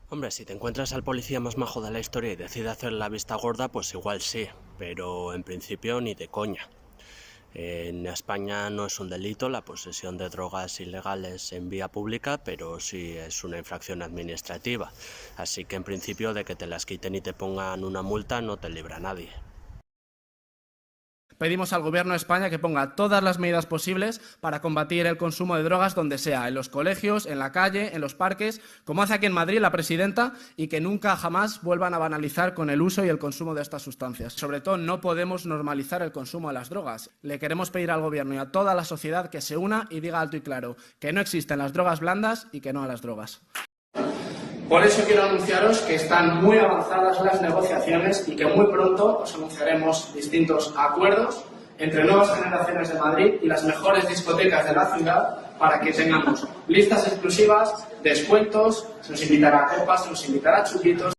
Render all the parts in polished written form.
Hombre, si te encuentras al policía más majo de la historia y decide hacer la vista gorda, pues igual sí, pero en principio ni de coña. En España no es un delito la posesión de drogas ilegales en vía pública, pero sí es una infracción administrativa. Así que en principio de que te las quiten y te pongan una multa no te libra nadie. Pedimos al Gobierno de España que ponga todas las medidas posibles para combatir el consumo de drogas donde sea, en los colegios, en la calle, en los parques, como hace aquí en Madrid la presidenta, y que nunca jamás vuelvan a banalizar con el uso y el consumo de estas sustancias. Sobre todo, no podemos normalizar el consumo de las drogas. Le queremos pedir al Gobierno y a toda la sociedad que se una y diga alto y claro que no existen las drogas blandas y que no a las drogas. Por eso quiero anunciaros que están muy avanzadas las negociaciones y que muy pronto os anunciaremos distintos acuerdos entre nuevas generaciones de Madrid y las mejores discotecas de la ciudad para que tengamos listas exclusivas, descuentos, se nos invitará a copas, se nos invitará a chupitos.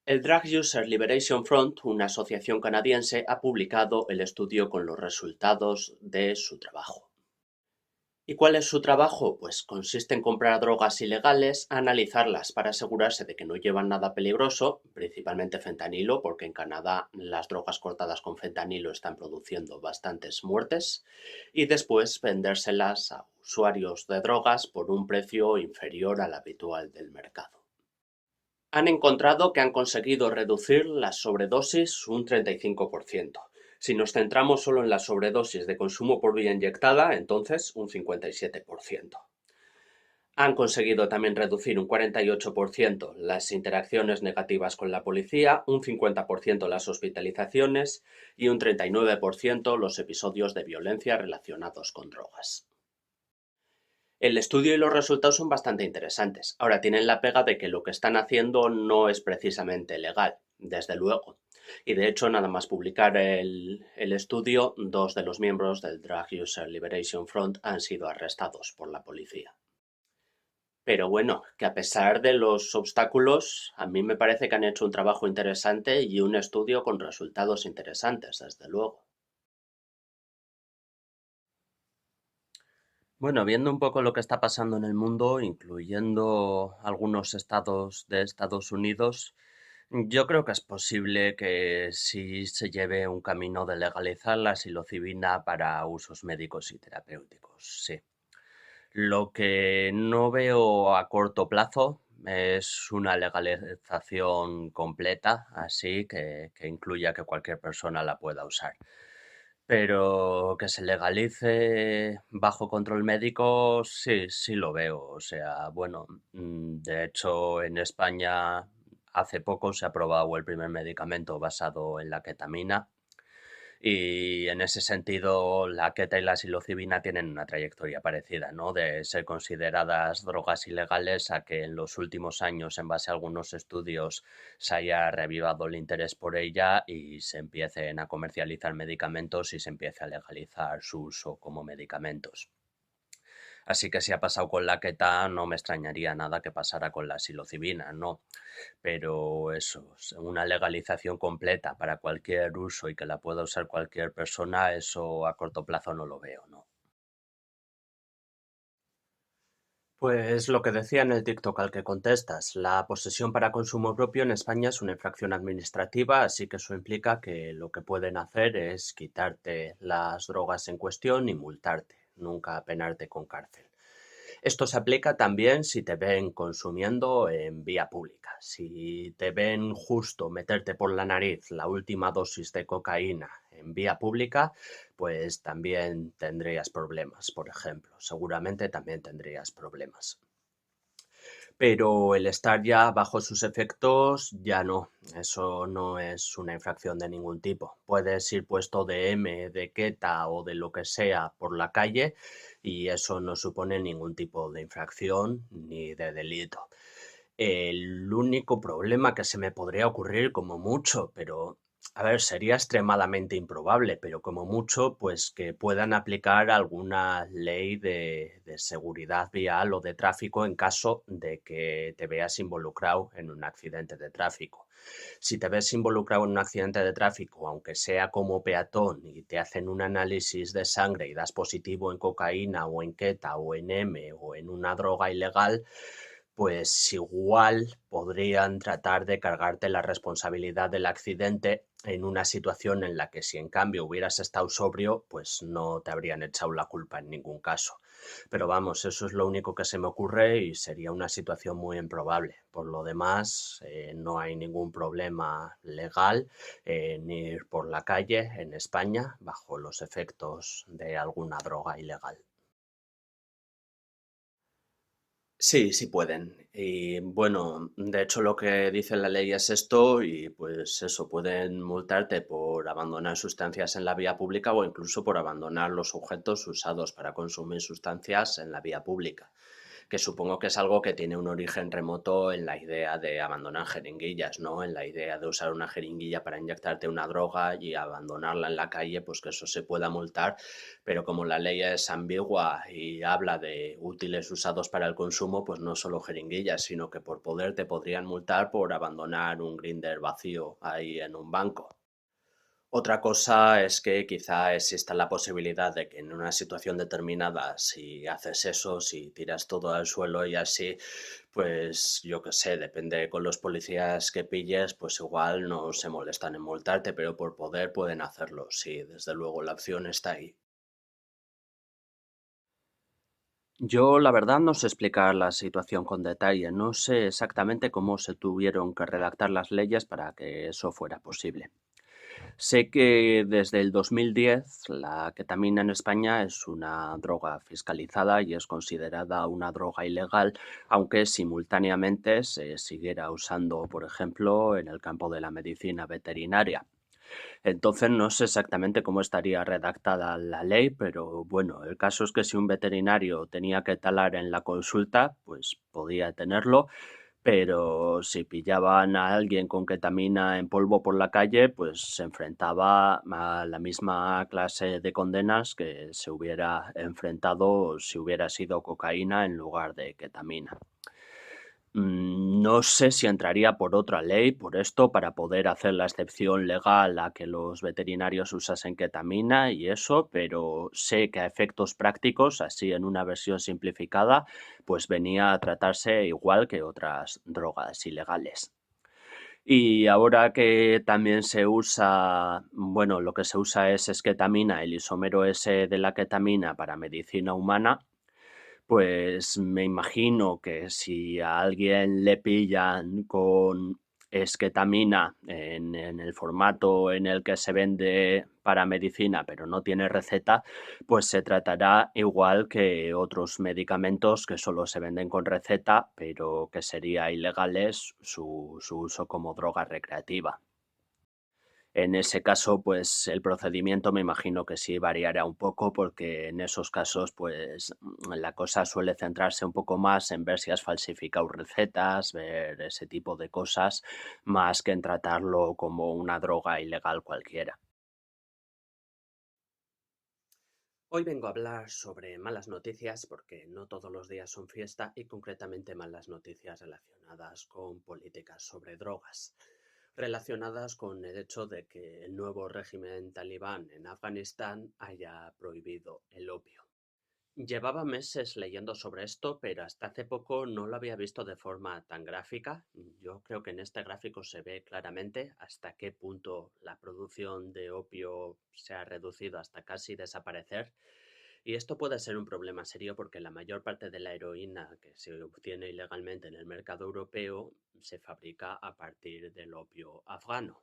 El Drug User Liberation Front, una asociación canadiense, ha publicado el estudio con los resultados de su trabajo. ¿Y cuál es su trabajo? Pues consiste en comprar drogas ilegales, analizarlas para asegurarse de que no llevan nada peligroso, principalmente fentanilo, porque en Canadá las drogas cortadas con fentanilo están produciendo bastantes muertes, y después vendérselas a usuarios de drogas por un precio inferior al habitual del mercado. Han encontrado que han conseguido reducir las sobredosis un 35%. Si nos centramos solo en la sobredosis de consumo por vía inyectada, entonces un 57%. Han conseguido también reducir un 48% las interacciones negativas con la policía, un 50% las hospitalizaciones y un 39% los episodios de violencia relacionados con drogas. El estudio y los resultados son bastante interesantes. Ahora tienen la pega de que lo que están haciendo no es precisamente legal, desde luego. Y de hecho, nada más publicar el estudio, 2 de los miembros del Drug User Liberation Front han sido arrestados por la policía. Pero bueno, que a pesar de los obstáculos, a mí me parece que han hecho un trabajo interesante y un estudio con resultados interesantes, desde luego. Bueno, viendo un poco lo que está pasando en el mundo, incluyendo algunos estados de Estados Unidos, yo creo que es posible que sí se lleve un camino de legalizar la psilocibina para usos médicos y terapéuticos, sí. Lo que no veo a corto plazo es una legalización completa, así que incluya que cualquier persona la pueda usar. Pero que se legalice bajo control médico, sí, sí lo veo. O sea, bueno, de hecho en España hace poco se ha aprobado el primer medicamento basado en la ketamina y en ese sentido la keta y la psilocibina tienen una trayectoria parecida, ¿no? De ser consideradas drogas ilegales a que en los últimos años, en base a algunos estudios, se haya reavivado el interés por ella y se empiecen a comercializar medicamentos y se empiece a legalizar su uso como medicamentos. Así que si ha pasado con la keta, no me extrañaría nada que pasara con la psilocibina, ¿no? Pero eso, una legalización completa para cualquier uso y que la pueda usar cualquier persona, eso a corto plazo no lo veo, ¿no? Pues lo que decía en el TikTok al que contestas, la posesión para consumo propio en España es una infracción administrativa, así que eso implica que lo que pueden hacer es quitarte las drogas en cuestión y multarte, nunca penarte con cárcel. Esto se aplica también si te ven consumiendo en vía pública. Si te ven justo meterte por la nariz la última dosis de cocaína en vía pública, pues también tendrías problemas, por ejemplo. Seguramente también tendrías problemas. Pero el estar ya bajo sus efectos, ya no. Eso no es una infracción de ningún tipo. Puedes ir puesto de M, de keta o de lo que sea por la calle y eso no supone ningún tipo de infracción ni de delito. El único problema que se me podría ocurrir como mucho, pero A ver, sería extremadamente improbable, pero como mucho, pues que puedan aplicar alguna ley de seguridad vial o de tráfico en caso de que te veas involucrado en un accidente de tráfico. Si te ves involucrado en un accidente de tráfico, aunque sea como peatón, y te hacen un análisis de sangre y das positivo en cocaína o en keta o en M o en una droga ilegal, pues igual podrían tratar de cargarte la responsabilidad del accidente en una situación en la que si en cambio hubieras estado sobrio, pues no te habrían echado la culpa en ningún caso. Pero vamos, eso es lo único que se me ocurre y sería una situación muy improbable. Por lo demás, no hay ningún problema legal en ir por la calle en España bajo los efectos de alguna droga ilegal. Sí, sí pueden. Y bueno, de hecho lo que dice la ley es esto y pues eso, pueden multarte por abandonar sustancias en la vía pública o incluso por abandonar los objetos usados para consumir sustancias en la vía pública, que supongo que es algo que tiene un origen remoto en la idea de abandonar jeringuillas, ¿no? En la idea de usar una jeringuilla para inyectarte una droga y abandonarla en la calle, pues que eso se pueda multar, pero como la ley es ambigua y habla de útiles usados para el consumo, pues no solo jeringuillas, sino que por poder te podrían multar por abandonar un grinder vacío ahí en un banco. Otra cosa es que quizá exista la posibilidad de que en una situación determinada, si haces eso, si tiras todo al suelo y así, pues yo qué sé, depende con los policías que pilles, pues igual no se molestan en multarte, pero por poder pueden hacerlo. Sí, desde luego la opción está ahí. Yo la verdad no sé explicar la situación con detalle, no sé exactamente cómo se tuvieron que redactar las leyes para que eso fuera posible. Sé que desde el 2010 la ketamina en España es una droga fiscalizada y es considerada una droga ilegal, aunque simultáneamente se siguiera usando, por ejemplo, en el campo de la medicina veterinaria. Entonces no sé exactamente cómo estaría redactada la ley, pero bueno, el caso es que si un veterinario tenía que talar en la consulta, pues podía tenerlo, pero si pillaban a alguien con ketamina en polvo por la calle, pues se enfrentaba a la misma clase de condenas que se hubiera enfrentado si hubiera sido cocaína en lugar de ketamina. No sé si entraría por otra ley, por esto, para poder hacer la excepción legal a que los veterinarios usasen ketamina y eso, pero sé que a efectos prácticos, así en una versión simplificada, pues venía a tratarse igual que otras drogas ilegales. Y ahora que también se usa, bueno, lo que se usa es esketamina, el isómero S de la ketamina para medicina humana, pues me imagino que si a alguien le pillan con esketamina en el formato en el que se vende para medicina, pero no tiene receta, pues se tratará igual que otros medicamentos que solo se venden con receta, pero que sería ilegales su uso como droga recreativa. En ese caso, pues el procedimiento me imagino que sí variará un poco porque en esos casos, pues la cosa suele centrarse un poco más en ver si has falsificado recetas, ver ese tipo de cosas, más que en tratarlo como una droga ilegal cualquiera. Hoy vengo a hablar sobre malas noticias porque no todos los días son fiesta y concretamente malas noticias relacionadas con políticas sobre drogas, relacionadas con el hecho de que el nuevo régimen talibán en Afganistán haya prohibido el opio. Llevaba meses leyendo sobre esto, pero hasta hace poco no lo había visto de forma tan gráfica. Yo creo que en este gráfico se ve claramente hasta qué punto la producción de opio se ha reducido hasta casi desaparecer. Y esto puede ser un problema serio porque la mayor parte de la heroína que se obtiene ilegalmente en el mercado europeo se fabrica a partir del opio afgano.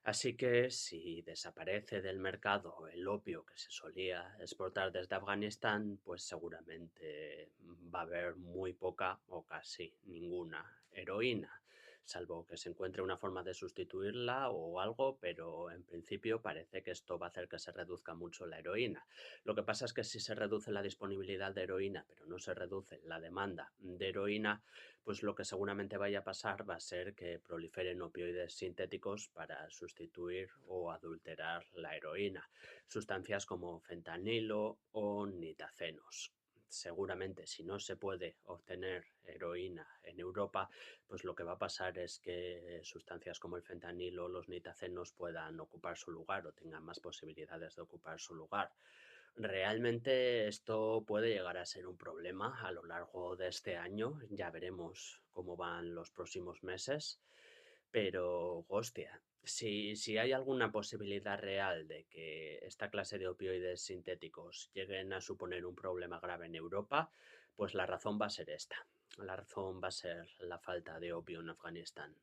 Así que si desaparece del mercado el opio que se solía exportar desde Afganistán, pues seguramente va a haber muy poca o casi ninguna heroína. salvo que se encuentre una forma de sustituirla o algo, pero en principio parece que esto va a hacer que se reduzca mucho la heroína. Lo que pasa es que si se reduce la disponibilidad de heroína, pero no se reduce la demanda de heroína, pues lo que seguramente vaya a pasar va a ser que proliferen opioides sintéticos para sustituir o adulterar la heroína, sustancias como fentanilo o nitacenos. Seguramente si no se puede obtener heroína en Europa, pues lo que va a pasar es que sustancias como el fentanilo o los nitacenos puedan ocupar su lugar o tengan más posibilidades de ocupar su lugar. Realmente esto puede llegar a ser un problema a lo largo de este año, ya veremos cómo van los próximos meses, pero hostia, si hay alguna posibilidad real de que esta clase de opioides sintéticos lleguen a suponer un problema grave en Europa, pues la razón va a ser esta. La razón va a ser la falta de opio en Afganistán.